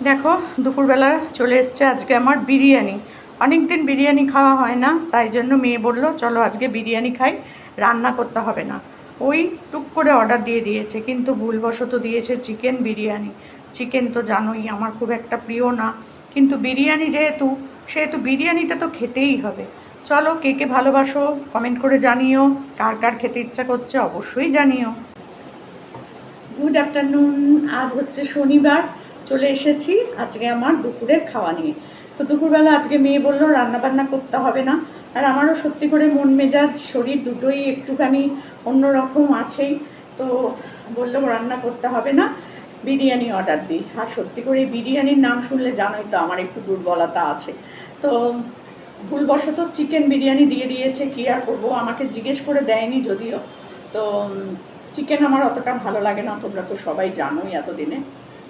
দেখো দুপুরবেলা চলে এসছে আজকে আমার বিরিয়ানি। অনেক দিন বিরিয়ানি খাওয়া হয় না, তাই জন্য মেয়ে বলল চলো আজকে বিরিয়ানি খাই, রান্না করতে হবে না। ওই টুক করে অর্ডার দিয়ে দিয়েছে, কিন্তু ভুলবশত দিয়েছে চিকেন বিরিয়ানি। চিকেন তো জানোই আমার খুব একটা প্রিয় না, কিন্তু বিরিয়ানি সেহেতু বিরিয়ানিটা তো খেতেই হবে। চলো, কে কে ভালোবাসো কমেন্ট করে জানিও, কার কার খেতে ইচ্ছা করছে অবশ্যই জানিও। Good afternoon. আজ হচ্ছে শনিবার, চলে এসেছি আজকে আমার দুপুরের খাওয়া নিয়ে। তো দুপুরবেলা আজকে মেয়ে বললো রান্নাবান্না করতে হবে না, আর আমারও সত্যি করে মন মেজাজ শরীর দুটোই একটুখানি অন্যরকম আছেই। তো বললো রান্না করতে হবে না, বিরিয়ানি অর্ডার দিই। আর সত্যি করে বিরিয়ানির নাম শুনলে জানোই তো আমার একটু দুর্বলতা আছে। তো ভুলবশত চিকেন বিরিয়ানি দিয়ে দিয়েছে, কী আর করবো, আমাকে জিজ্ঞেস করে দেয়নি যদিও। তো চিকেন আমার অতটা ভালো লাগে না, তোমরা তো সবাই জানোই এতদিনে,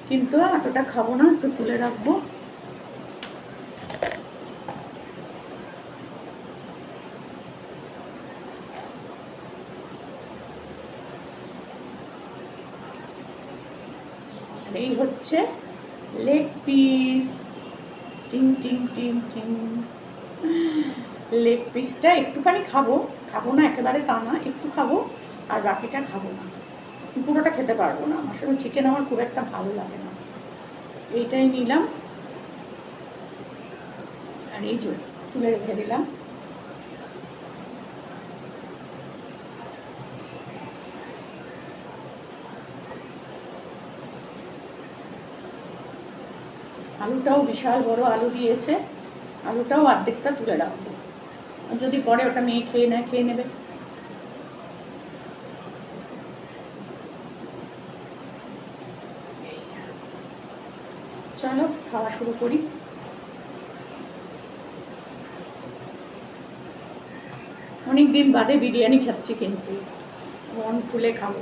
কিন্তু এতটা খাবো না, একটু তুলে রাখবো। এই হচ্ছে লেগ পিস, টিং টিং টিং টিং। লেগ পিসটা একটুখানি খাবো, খাবো না একেবারে তা না, একটু খাবো আর বাকিটা খাবো না, পুরোটা খেতে পারবো না। আসলে চিকেন আমার খুব একটা ভালো লাগে না। এইটাই নিলাম আর এই যে তুলে রেখে দিলাম। আলুটাও বিশাল বড় আলু দিয়েছে, আলুটাও অর্ধেকটা তুলে রাখবো, যদি পরে ওটা মেয়ে খেয়ে নেবে। চলো খাওয়া শুরু করি। অনেক দিন বাদে বিরিয়ানি খাচ্ছি, কিন্তু মন খুলে খাবো।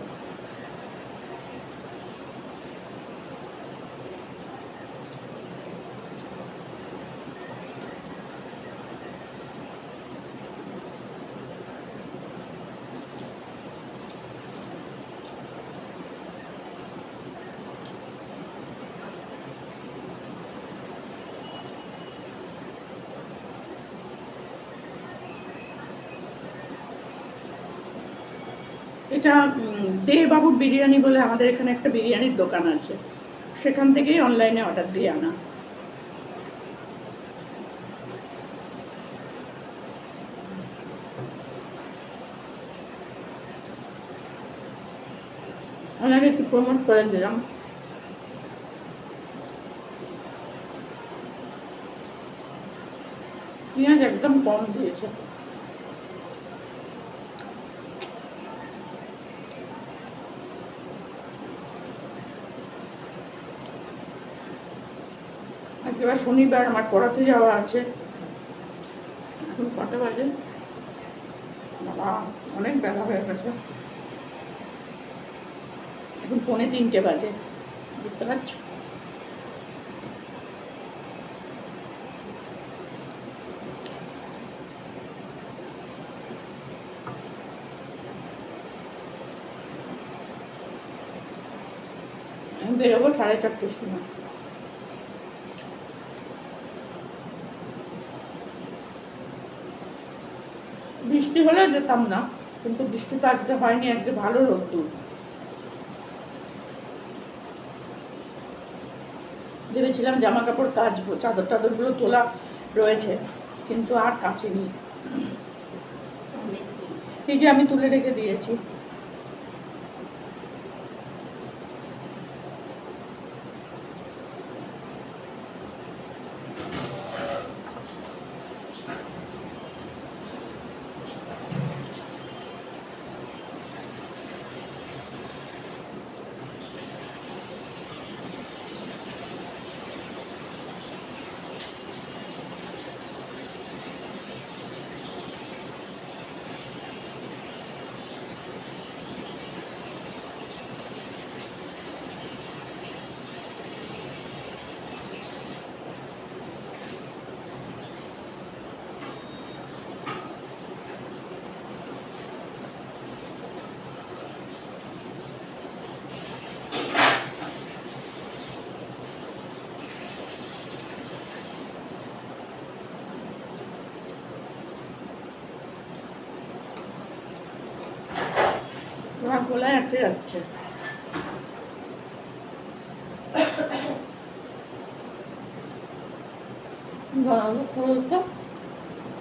এটা দে বাবুর বিরিয়ানি বলে আমাদের এখানে একটা বিরিয়ানির দোকান আছে, সেখান থেকেই অনলাইনে অর্ডার দিয়ে আনা। ওনাকে একটু প্রমোট করে দিলাম। পেঁয়াজ একদম কম দিয়েছে। এবার শনিবার আমার পড়াতে যাওয়া আছে। এখন কটা বাজে? বাবা, অনেক বেলা হয়ে গেছে, এখন 2:45 বাজে, বুঝতে পারছো? আমি বেরোবো 4:30টার সময়। বৃষ্টি হলে যেতাম না, কিন্তু বৃষ্টি তো আজকে হয়নি, আজকে ভালো রোদ্দুর। ভেবেছিলাম জামা কাপড় কাচবো, চাদর টাদরগুলো তোলা রয়েছে, কিন্তু আর কাচেনি। এই যে আমি তুলে রেখে দিয়েছি। গলায় আটকে যাচ্ছে।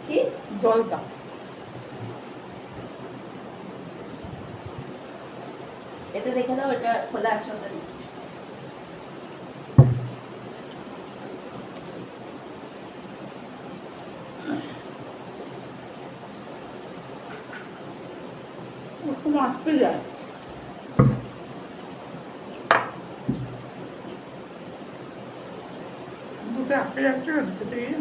কি জলটা এটা দেখে দাও, এটা খোলা আছে ওটা দিচ্ছি। ওরকম আটকে যায়। দুটো আটকে যাচ্ছে না দুটো দিয়ে।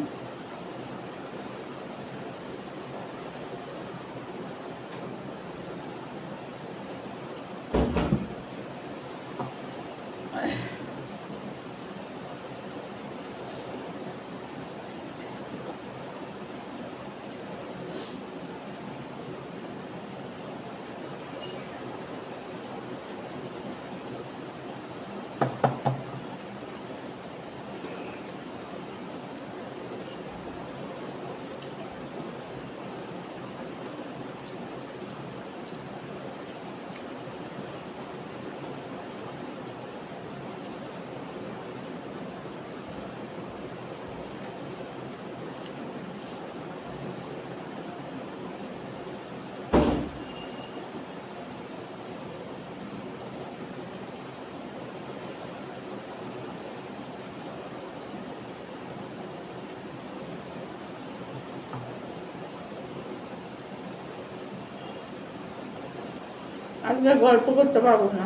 আজকে গল্প করতে পারবো না,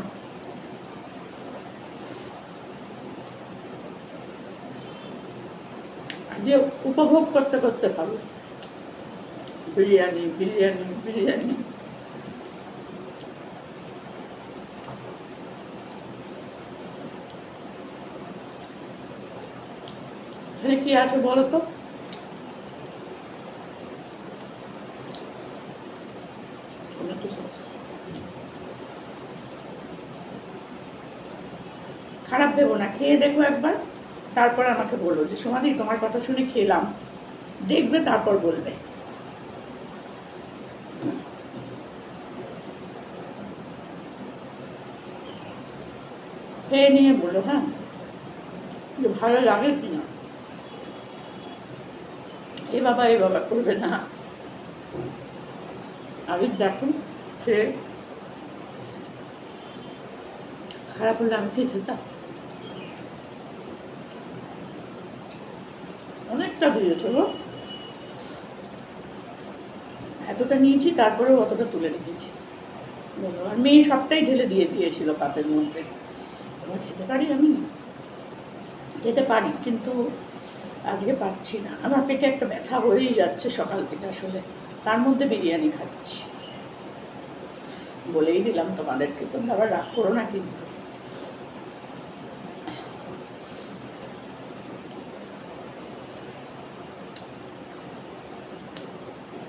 আজকে উপভোগ করতে করতে খাবো। বিরিয়ানি বিরিয়ানি বিরিয়ানি। এখানে কি আছে বলো তো? Tomato sauce. খারাপ দেবো না, খেয়ে দেখো একবার, তারপর আমাকে বলো যে সমাধি তোমার কথা শুনে খেলাম, দেখবে তারপর বলবে। খেয়ে নিয়ে বলো হ্যাঁ যে ভালো লাগে কিনা। এ বাবা করবে না, আগে দেখুন খেয়ে, খারাপ হলে আমি কি খেতাম? অনেকটা দিয়েছো গো, এতটা নিয়েছি তারপরেও অতটা তুলে রেখেছি। আর মেয়ে সবটাই ঢেলে দিয়ে দিয়েছিল পাতের মধ্যে। এবার খেতে পারি আমি, খেতে পারি কিন্তু আজকে পারছি না। আমার পেটে একটা ব্যথা হয়েই যাচ্ছে সকাল থেকে, আসলে তার মধ্যে বিরিয়ানি খাচ্ছি। বলেই দিলাম তোমাদেরকে, তোমরা আবার রাগ করো না কিন্তু।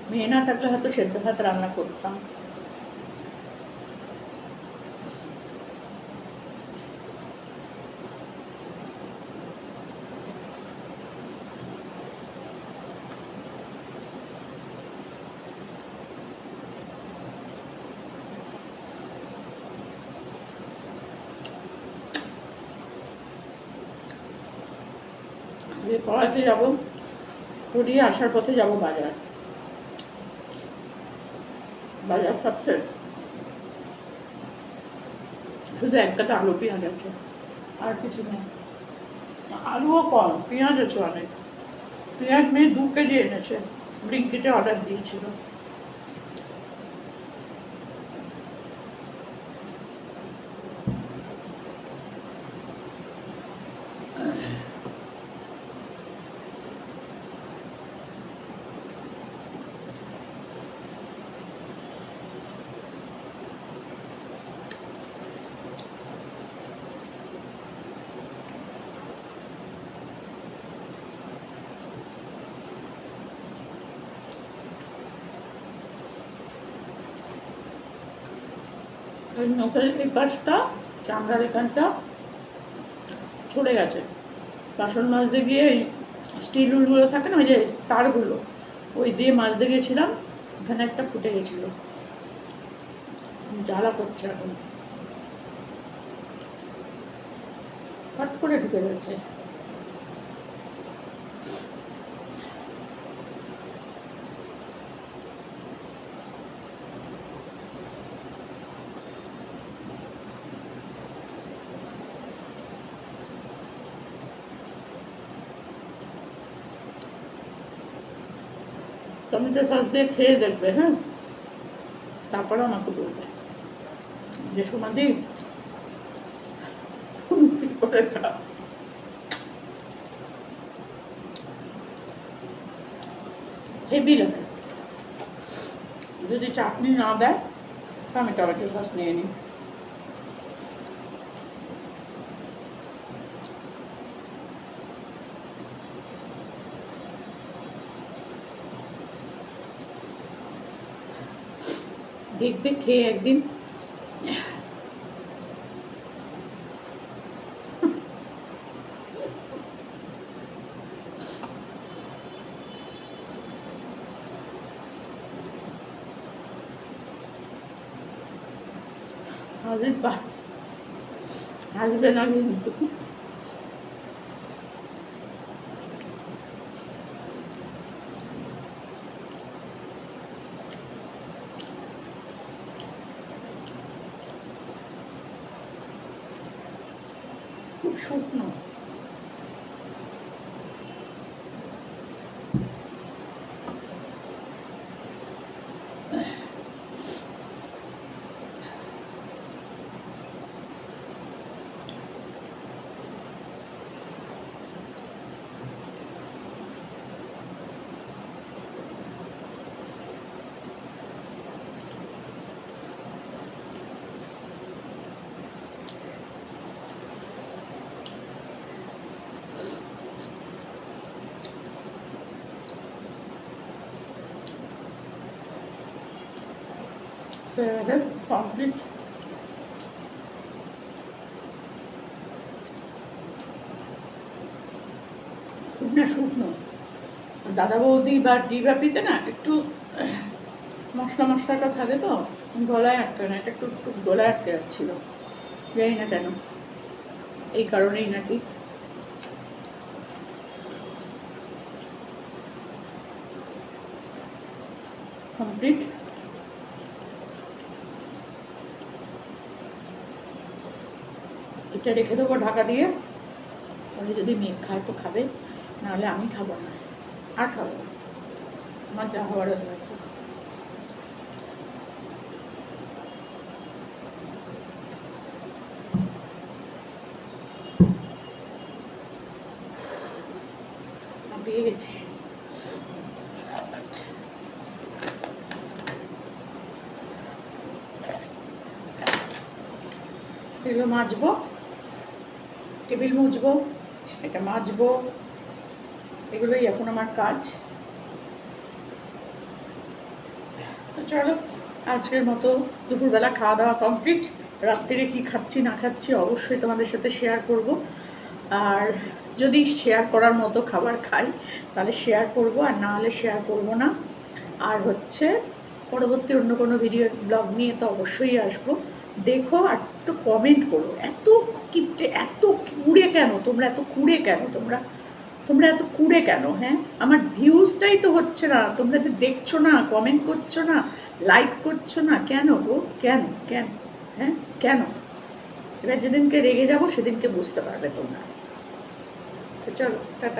মেয়ে না থাকলে হয়তো সেদ্ধ ভাত রান্না করতাম। পড়াতে যাবো, পড়িয়ে আসার পথে যাব বাজার। বাজার সব শেষ, শুধু এক কাটা আলু পেঁয়াজ আছে, আর কিছু নেই। আলুও কম, পেঁয়াজ আছে অনেক। পেঁয়াজ মেয়ে 2 কেজি এনেছে, ব্লিঙ্কিটে অর্ডার দিয়েছিল। নখের এই পাশটা, চামড়ার এখানটা ছড়ে গেছে। বাসন মাজতে গিয়ে এই স্টিল উলগুলো থাকে না, ওই যে তারগুলো, ওই দিয়ে মাজতে গেছিলাম, এখানে একটা ফুটে গেছিলো। জ্বালা করছে এখন, হট করে ঢুকে গেছে। টমেটো সস দিয়ে খেয়ে দেখবে, হ্যাঁ, তারপরে আমাকে বলবে যে সুমাদি তুমি কি করে খাও। হেভি লাগে। যদি চাটনি না দেয় তো আমি টমেটো সস নিয়ে নিই। দেখবে খেয়ে একদিন। আসবে না কিন্তু। খুব শুকনো। কমপ্লিট। খুব না শুকনো। দাদা বৌদি বা ডিবাপিতে না একটু মশলা মশলাটা থাকে তো গলায় আটকে না, এটা একটু একটু গলায় আটকে যাচ্ছিল, জানি না কেন, এই কারণেই নাকি। কমপ্লিট। এটা রেখে দেবো ঢাকা দিয়ে, তাহলে যদি মেয়ে খায় তো খাবে, নাহলে আমি খাবো না, আর খাবো না, আমার যা হওয়ার হয়েছে। পেয়ে গেছি। এগুলো মাজবো, টেবিল মুছবো, এটা মাজবো, এগুলোই এখন আমার কাজ। তো চলো আজকের মতো দুপুরবেলা খাওয়া দাওয়া কমপ্লিট। রাত্রিরে কি খাচ্ছি না খাচ্ছি অবশ্যই তোমাদের সাথে শেয়ার করব, আর যদি শেয়ার করার মতো খাবার খাই তাহলে শেয়ার করব, আর না হলে শেয়ার করব না। আর হচ্ছে পরবর্তী অন্য কোনো ভিডিও ব্লগ নিয়ে তো অবশ্যই আসবো। দেখো আর একটু কমেন্ট করো। এত কিপটে, এত কুড়ে কেন তোমরা, এত কুড়ে কেন তোমরা, তোমরা এত কুড়ে কেন? হ্যাঁ, আমার ভিউজটাই তো হচ্ছে না, তোমরা যে দেখছো না, কমেন্ট করছো না, লাইক করছো না, কেন গো, কেন কেন? হ্যাঁ কেন? এবার যেদিনকে রেগে যাবো সেদিনকে বুঝতে পারবে তোমরা। তো চলো টাটা।